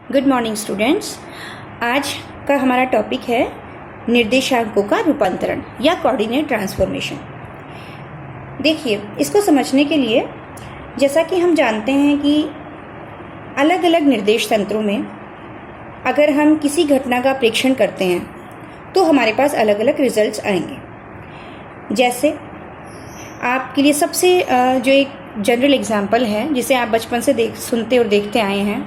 Good morning students. आज का हमारा टॉपिक है निर्देशांकों का रूपांतरण या कोऑर्डिनेट ट्रांसफॉर्मेशन। देखिए, इसको समझने के लिए जैसा कि हम जानते हैं कि अलग अलग निर्देश तंत्रों में अगर हम किसी घटना का प्रेक्षण करते हैं तो हमारे पास अलग अलग रिजल्ट्स आएंगे। जैसे आपके लिए सबसे जो एक जनरल एग्जांपल है जिसे आप बचपन से सुनते और देखते आए हैं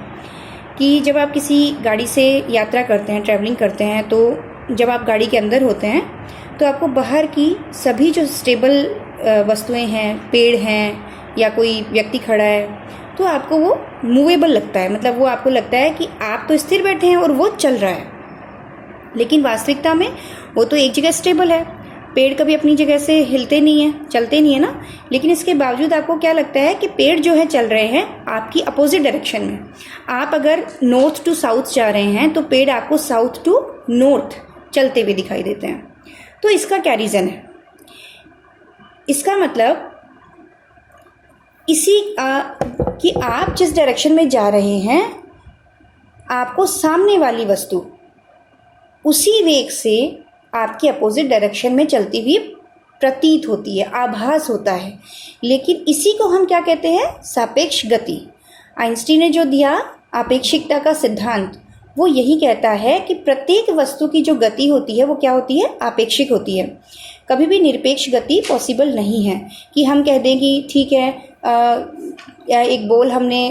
कि जब आप किसी गाड़ी से यात्रा करते हैं, ट्रैवलिंग करते हैं, तो जब आप गाड़ी के अंदर होते हैं तो आपको बाहर की सभी जो स्टेबल वस्तुएं हैं, पेड़ हैं या कोई व्यक्ति खड़ा है, तो आपको वो मूवेबल लगता है। मतलब वो आपको लगता है कि आप तो स्थिर बैठे हैं और वो चल रहा है, लेकिन वास्तविकता में वो तो एक जगह स्टेबल है। पेड़ कभी अपनी जगह से हिलते नहीं हैं, चलते नहीं है ना, लेकिन इसके बावजूद आपको क्या लगता है कि पेड़ जो है चल रहे हैं आपकी अपोजिट डायरेक्शन में। आप अगर नॉर्थ टू साउथ जा रहे हैं तो पेड़ आपको साउथ टू नॉर्थ चलते हुए दिखाई देते हैं। तो इसका क्या रीज़न है? इसका मतलब कि आप जिस डायरेक्शन में जा रहे हैं आपको सामने वाली वस्तु उसी वेग से आपकी अपोजिट डायरेक्शन में चलती हुई प्रतीत होती है, आभास होता है। लेकिन इसी को हम क्या कहते हैं? सापेक्ष गति। आइंस्टीन ने जो दिया आपेक्षिकता का सिद्धांत, वो यही कहता है कि प्रत्येक वस्तु की जो गति होती है वो क्या होती है? आपेक्षिक होती है। कभी भी निरपेक्ष गति पॉसिबल नहीं है कि हम कह दें कि ठीक है, एक बॉल हमने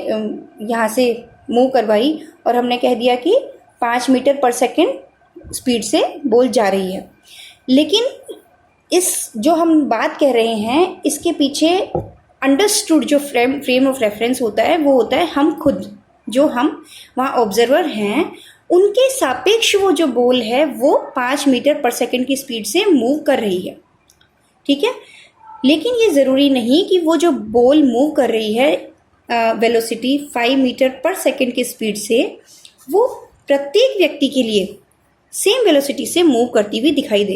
यहाँ से मूव करवाई और हमने कह दिया कि 5 मीटर पर सेकेंड स्पीड से बॉल जा रही है। लेकिन इस जो हम बात कह रहे हैं इसके पीछे अंडरस्टूड जो फ्रेम ऑफ रेफरेंस होता है वो होता है हम खुद, जो हम वहाँ ऑब्जर्वर हैं, उनके सापेक्ष वो जो बॉल है वो 5 मीटर पर सेकेंड की स्पीड से मूव कर रही है। ठीक है, लेकिन ये ज़रूरी नहीं कि वो जो बॉल मूव कर रही है वेलोसिटी 5 मीटर पर सेकेंड की स्पीड से, वो प्रत्येक व्यक्ति के लिए सेम वेलोसिटी से मूव करती हुई दिखाई दे।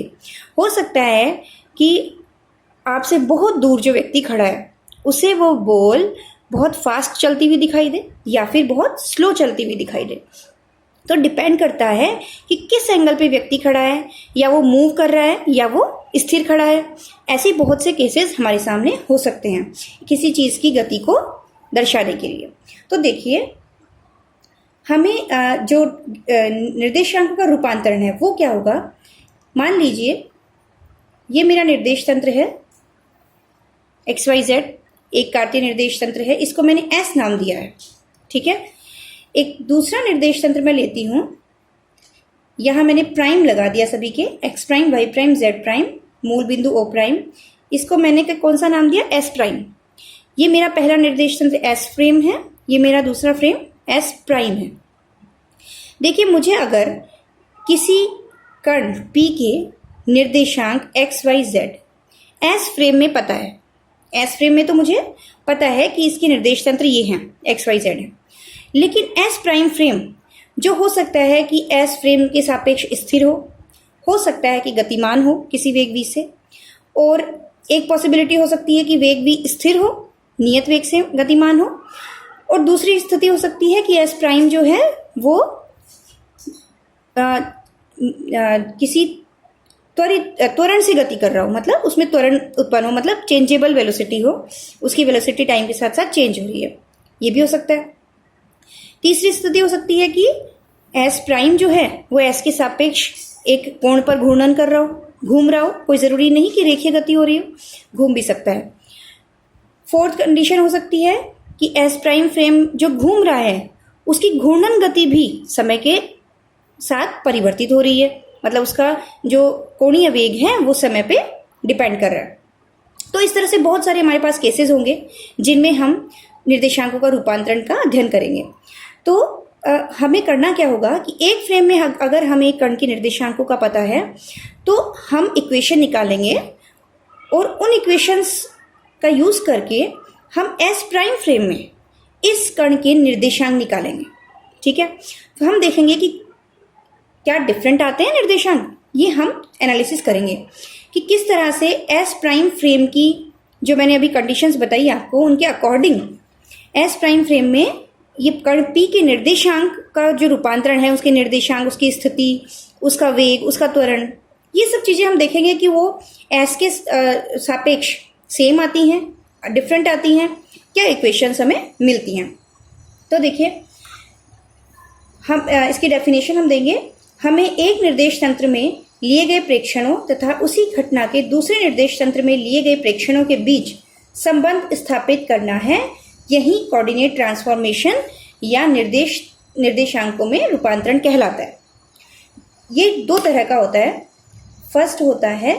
हो सकता है कि आपसे बहुत दूर जो व्यक्ति खड़ा है उसे वो बॉल बहुत फास्ट चलती हुई दिखाई दे या फिर बहुत स्लो चलती हुई दिखाई दे। तो डिपेंड करता है कि किस एंगल पे व्यक्ति खड़ा है, या वो मूव कर रहा है या वो स्थिर खड़ा है। ऐसे बहुत से केसेस हमारे सामने हो सकते हैं किसी चीज़ की गति को दर्शाने के लिए। तो देखिए, हमें जो निर्देशांक का रूपांतरण है वो क्या होगा? मान लीजिए ये मेरा निर्देश तंत्र है XYZ, एक कार्तीय निर्देश तंत्र है, इसको मैंने S नाम दिया है। ठीक है, एक दूसरा निर्देश तंत्र मैं लेती हूँ, यहाँ मैंने प्राइम लगा दिया सभी के, X prime, Y prime, Z prime, मूल बिंदु O प्राइम। इसको मैंने कौन सा नाम दिया? S prime. ये मेरा पहला निर्देश तंत्र S फ्रेम है, ये मेरा दूसरा फ्रेम S प्राइम है। देखिए, मुझे अगर किसी कण P के निर्देशांक XYZ S फ्रेम में पता है, S फ्रेम में तो मुझे पता है कि इसके निर्देश तंत्र ये हैं, XYZ है, लेकिन S प्राइम फ्रेम जो हो सकता है कि S फ्रेम के सापेक्ष स्थिर हो सकता है कि गतिमान हो किसी वेग v से, और एक पॉसिबिलिटी हो सकती है कि वेग v स्थिर हो, नियत वेग से गतिमान हो, और दूसरी स्थिति हो सकती है कि S प्राइम जो है वो किसी त्वरण से गति कर रहा हो, मतलब उसमें त्वरण उत्पन्न हो, मतलब चेंजेबल वेलोसिटी हो, उसकी वेलोसिटी टाइम के साथ साथ चेंज हो रही है, ये भी हो सकता है। तीसरी स्थिति हो सकती है कि S प्राइम जो है वो S के सापेक्ष एक कोण पर घूर्णन कर रहा हो, घूम रहा हो, कोई ज़रूरी नहीं कि रेखीय गति हो रही हो, घूम भी सकता है। फोर्थ कंडीशन हो सकती है कि S प्राइम फ्रेम जो घूम रहा है उसकी घूर्णन गति भी समय के साथ परिवर्तित हो रही है, मतलब उसका जो कोणीय वेग है वो समय पे डिपेंड कर रहा है। तो इस तरह से बहुत सारे हमारे पास केसेस होंगे जिनमें हम निर्देशांकों का रूपांतरण का अध्ययन करेंगे। तो हमें करना क्या होगा कि एक फ्रेम में अगर हमें एक कण के निर्देशांकों का पता है तो हम इक्वेशन निकालेंगे और उन इक्वेशंस का यूज़ करके हम S प्राइम फ्रेम में इस कण के निर्देशांक निकालेंगे। ठीक है, तो हम देखेंगे कि क्या डिफरेंट आते हैं निर्देशांक, ये हम एनालिसिस करेंगे कि किस तरह से S प्राइम फ्रेम की जो मैंने अभी कंडीशंस बताई आपको, उनके अकॉर्डिंग S प्राइम फ्रेम में ये कण P के निर्देशांक का जो रूपांतरण है, उसके निर्देशांक, उसकी स्थिति, उसका वेग, उसका त्वरण, ये सब चीज़ें हम देखेंगे कि वो S के सापेक्ष सेम आती हैं, डिफरेंट आती हैं, क्या इक्वेशंस हमें मिलती हैं। तो देखिए, हम इसकी डेफिनेशन हम देंगे। हमें एक निर्देश तंत्र में लिए गए प्रेक्षणों तथा उसी घटना के दूसरे निर्देश तंत्र में लिए गए प्रेक्षणों के बीच संबंध स्थापित करना है। यही कोऑर्डिनेट ट्रांसफॉर्मेशन या निर्देशांकों में रूपांतरण कहलाता है। ये दो तरह का होता है। फर्स्ट होता है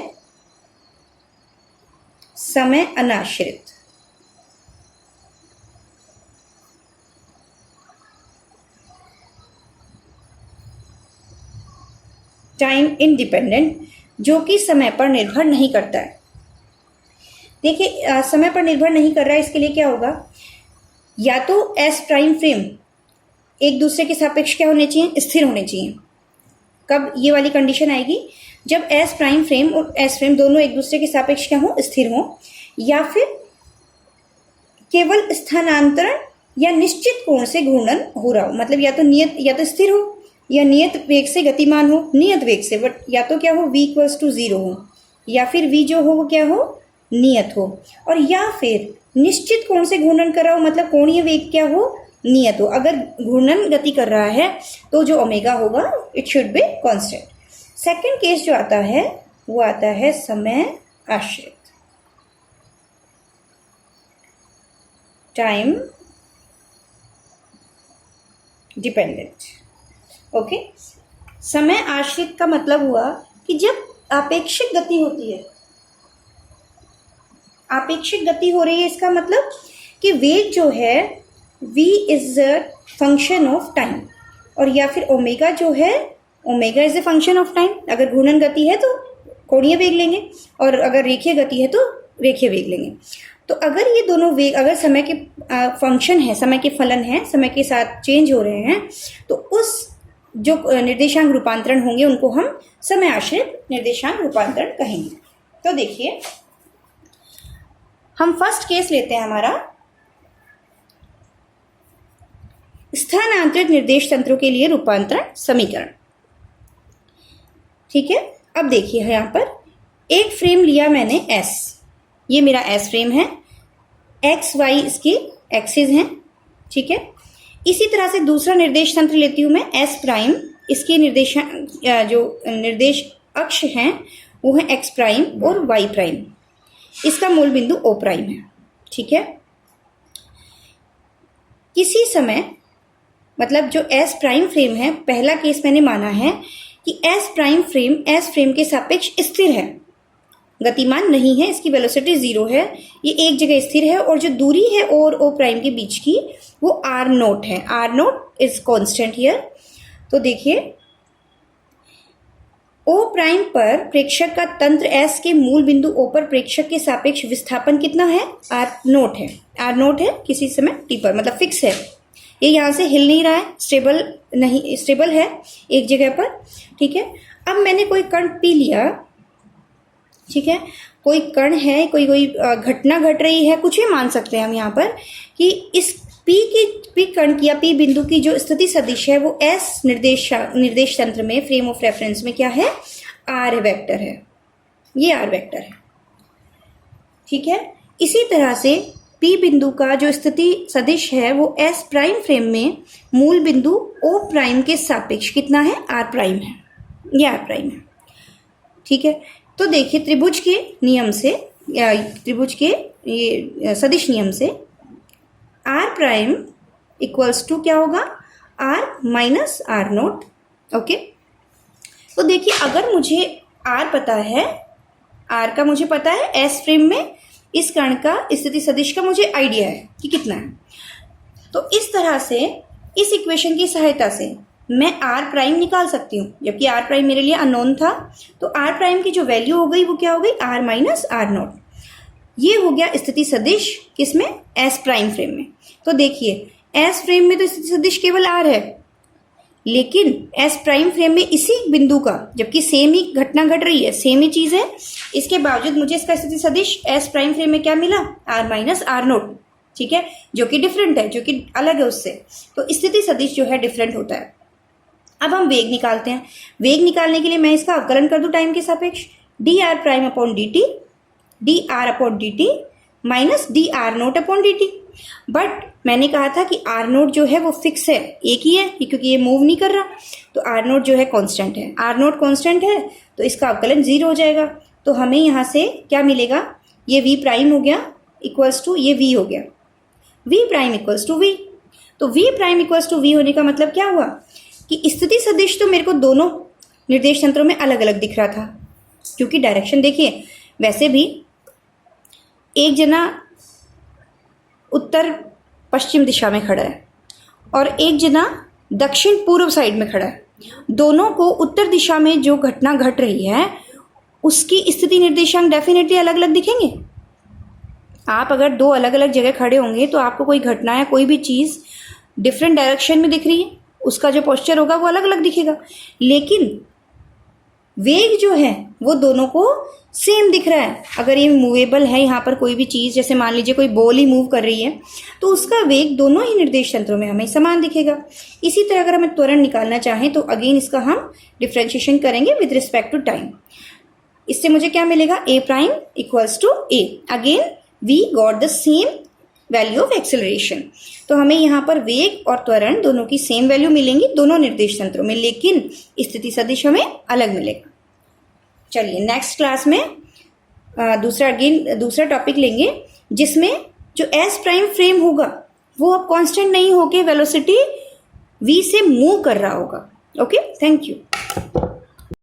समय अनाश्रित, टाइम इंडिपेंडेंट, जो कि समय पर निर्भर नहीं करता है। देखिए, समय पर निर्भर नहीं कर रहा है, इसके लिए क्या होगा, या तो एस प्राइम फ्रेम एक दूसरे के सापेक्ष क्या होने चाहिए, स्थिर होने चाहिए। कब ये वाली कंडीशन आएगी, जब एस प्राइम फ्रेम और एस फ्रेम दोनों एक दूसरे के सापेक्ष क्या हो, स्थिर हो, या फिर केवल स्थानांतरण या निश्चित कोण से घूर्णन हो रहा हो। मतलब या तो स्थिर हो या नियत वेग से गतिमान हो, नियत वेग से, बट या तो क्या हो, v इक्वल्स टू 0 हो, या फिर v जो हो वो क्या हो, नियत हो, और या फिर निश्चित कोण से घूर्णन कर रहा हो, मतलब कोणीय वेग क्या हो, नियत हो। अगर घूर्णन गति कर रहा है तो जो ओमेगा होगा it should be constant. Second case जो आता है वो आता है समय आश्रित, टाइम डिपेंडेंट। ओके, समय आश्रित का मतलब हुआ कि जब आपेक्षिक गति होती है, आपेक्षिक गति हो रही है, इसका मतलब कि वेग जो है v is a function of time, और या फिर ओमेगा जो है, omega is a function of time. अगर घूर्णन गति है तो कोणीय वेग लेंगे, और अगर रेखीय गति है तो रेखीय वेग लेंगे। तो अगर ये दोनों वेग अगर समय के फंक्शन है, समय के फलन है, समय के साथ चेंज हो रहे हैं, तो उस जो निर्देशांक रूपांतरण होंगे उनको हम समय आश्रित निर्देशांक रूपांतरण कहेंगे। तो देखिए, हम फर्स्ट केस लेते हैं हमारा स्थानांतरित निर्देश तंत्रों के लिए रूपांतरण समीकरण। ठीक है, अब देखिए यहाँ पर एक फ्रेम लिया मैंने S, ये मेरा S फ्रेम है, x y इसकी एक्सिस हैं। ठीक है, इसी तरह से दूसरा निर्देश तंत्र लेती हूँ मैं S प्राइम, इसके जो निर्देश अक्ष हैं वो है x प्राइम और y प्राइम, इसका मूल बिंदु O प्राइम है। ठीक है, किसी समय, मतलब जो S प्राइम फ्रेम है, पहला केस मैंने माना है कि S prime frame S frame के सापेक्ष स्थिर है, गतिमान नहीं है, इसकी वेलोसिटी 0 है, ये एक जगह स्थिर है, और जो दूरी है और O प्राइम के बीच की वो r नोट है, r note is constant here. तो देखिए, O प्राइम पर प्रेक्षक का तंत्र S के मूल बिंदु O पर प्रेक्षक के सापेक्ष विस्थापन कितना है, r नोट है, r नोट है किसी समय t पर, मतलब फिक्स है, ये यहाँ से हिल नहीं रहा है, स्टेबल है एक जगह पर। ठीक है, अब मैंने कोई कण P लिया, ठीक है, कोई कण है, कोई घटना घट रही है, कुछ भी मान सकते हैं हम यहाँ पर, कि इस P कण की या P बिंदु की जो स्थिति सदिश है वो S निर्देश तंत्र में, फ्रेम ऑफ रेफरेंस में क्या है, R वेक्टर है, ये R वेक्टर है। ठीक है, इसी तरह से P बिंदु का जो स्थिति सदिश है वो S प्राइम फ्रेम में मूल बिंदु O प्राइम के सापेक्ष कितना है, R प्राइम है, ये R प्राइम है। ठीक है, तो देखिए, त्रिभुज के नियम से, त्रिभुज के ये सदिश नियम से R प्राइम इक्वल्स टू क्या होगा, R minus R note. Okay, तो देखिए, अगर मुझे R पता है, R का मुझे पता है, S फ्रेम में इस कण का स्थिति सदिश का मुझे आइडिया है कि कितना है, तो इस तरह से इस इक्वेशन की सहायता से मैं R प्राइम निकाल सकती हूँ, जबकि R प्राइम मेरे लिए अननोन था। तो R प्राइम की जो वैल्यू हो गई वो क्या हो गई, R माइनस R नोट। ये हो गया स्थिति सदिश किसमें, S प्राइम फ्रेम में। तो देखिए, S फ्रेम में तो स्थिति सदिश केवल R है, लेकिन S प्राइम फ्रेम में इसी बिंदु का, जबकि सेम ही घटना घट रही है, सेम ही चीज़ है, इसके बावजूद मुझे इसका स्थिति सदिश S प्राइम फ्रेम में क्या मिला, R माइनस R नोट। ठीक है, जो कि डिफरेंट है, जो कि अलग है उससे। तो स्थिति सदिश जो है डिफरेंट होता है। अब हम वेग निकालते हैं। वेग निकालने के लिए मैं इसका अवकलन कर दूं टाइम के सापेक्ष, D R prime upon D T, D R upon D T minus D R naught upon D T. But मैंने कहा था कि आर नोट जो है वो फिक्स है, एक ही है, क्योंकि ये मूव नहीं कर रहा, तो आर नोट जो है कांस्टेंट है। आर नोट कांस्टेंट है तो इसका अवकलन 0 हो जाएगा। तो हमें यहाँ से क्या मिलेगा, ये वी प्राइम हो गया इक्वल्स टू ये वी हो गया, v prime equals to v. तो v prime equals to v होने का मतलब क्या हुआ कि स्थिति सदिश तो मेरे को दोनों निर्देश तंत्रों में अलग अलग दिख रहा था, क्योंकि डायरेक्शन देखिए, वैसे भी एक जना उत्तर पश्चिम दिशा में खड़ा है और एक जना दक्षिण पूर्व साइड में खड़ा है। दोनों को उत्तर दिशा में जो घटना घट रही है उसकी स्थिति निर्देशांक डेफिनेटली अलग अलग दिखेंगे। आप अगर दो अलग अलग जगह खड़े होंगे तो आपको कोई घटना या कोई भी चीज़ डिफरेंट डायरेक्शन में दिख रही है, उसका जो पोस्चर होगा वो अलग अलग दिखेगा। लेकिन वेग जो है वो दोनों को सेम दिख रहा है। अगर ये मूवेबल है, यहाँ पर कोई भी चीज़, जैसे मान लीजिए कोई बॉल ही मूव कर रही है, तो उसका वेग दोनों ही निर्देश तंत्रों में हमें समान दिखेगा। इसी तरह अगर हमें त्वरण निकालना चाहें तो अगेन इसका हम डिफ्रेंशिएशन करेंगे विद रिस्पेक्ट टू टाइम। इससे मुझे क्या मिलेगा, a prime equals to a. Again we got the same value of acceleration. तो हमें यहाँ पर वेग और त्वरण दोनों की सेम वैल्यू मिलेंगी दोनों निर्देश तंत्रों में, लेकिन स्थिति सदिश हमें अलग मिलेगा। चलिए नेक्स्ट क्लास में दूसरा टॉपिक लेंगे, जिसमें जो एस प्राइम फ्रेम होगा वो अब कांस्टेंट नहीं होके वेलोसिटी v से मूव कर रहा होगा। Okay, thank you.